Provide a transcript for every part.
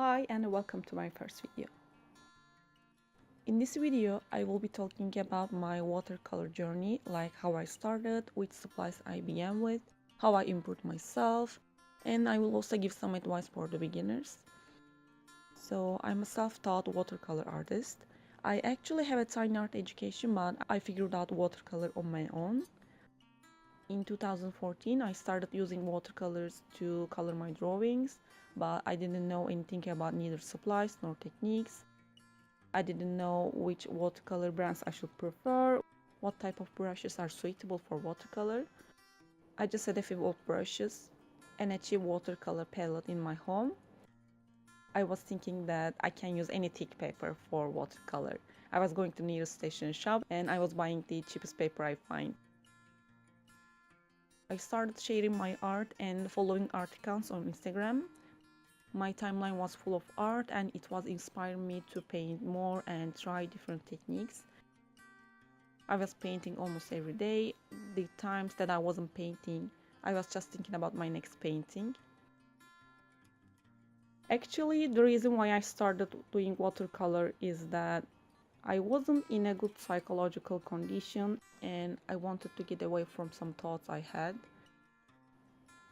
Hi and welcome to my first video. In this video, I will be talking about my watercolor journey, like how I started, which supplies I began with, how I improved myself, and I will also give some advice for the beginners. So I'm a self-taught watercolor artist. I actually have a tiny art education, but I figured out watercolor on my own. In 2014, I started using watercolors to color my drawings, but I didn't know anything about neither supplies nor techniques. I didn't know which watercolor brands I should prefer, what type of brushes are suitable for watercolor. I just had a few old brushes and a cheap watercolor palette in my home. I was thinking that I can use any thick paper for watercolor. I was going to nearest stationery shop and I was buying the cheapest paper I find. I started sharing my art and following art accounts on Instagram. My timeline was full of art and it was inspiring me to paint more and try different techniques. I was painting almost every day. The times that I wasn't painting, I was just thinking about my next painting. Actually, the reason why I started doing watercolor is that I wasn't in a good psychological condition and I wanted to get away from some thoughts I had.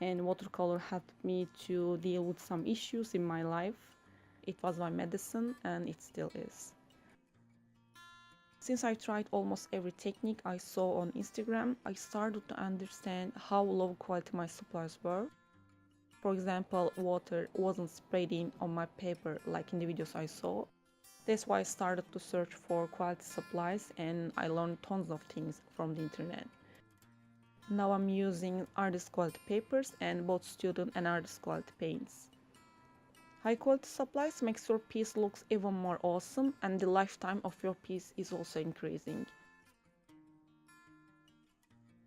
And watercolor helped me to deal with some issues in my life. It was my medicine and it still is. Since I tried almost every technique I saw on Instagram, I started to understand how low quality my supplies were. For example, water wasn't spreading on my paper like in the videos I saw. That's why I started to search for quality supplies and I learned tons of things from the internet. Now I'm using artist quality papers and both student and artist quality paints. High quality supplies makes your piece looks even more awesome and the lifetime of your piece is also increasing.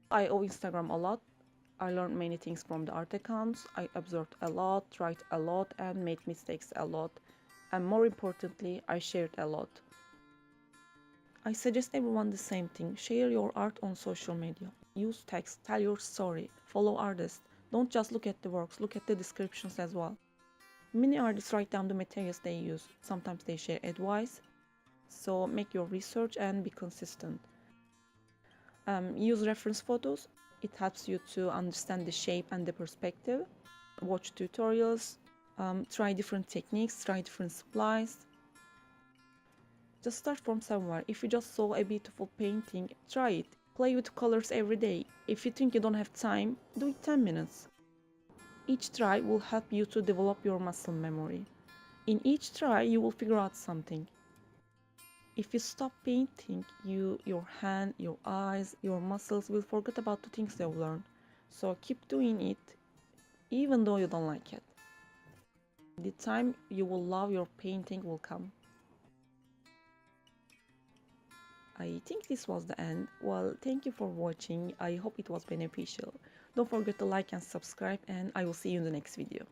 I owe Instagram a lot. I learned many things from the art accounts. I observed a lot, tried a lot and made mistakes a lot. And more importantly, I shared a lot. I suggest everyone the same thing. Share your art on social media. Use text, tell your story, follow artists. Don't just look at the works, look at the descriptions as well. Many artists write down the materials they use. Sometimes they share advice. So make your research and be consistent. Use reference photos. It helps you to understand the shape and the perspective. Watch tutorials. Try different techniques, try different supplies. Just start from somewhere. If you just saw a beautiful painting, try it. Play with colors every day. If you think you don't have time, do it 10 minutes. Each try will help you to develop your muscle memory. In each try, you will figure out something. If you stop painting, your hand, your eyes, your muscles will forget about the things you've learned. So keep doing it, even though you don't like it. The time you will love your painting will come. I think this was the end. Well, thank you for watching. I hope it was beneficial. Don't forget to like and subscribe and I will see you in the next video.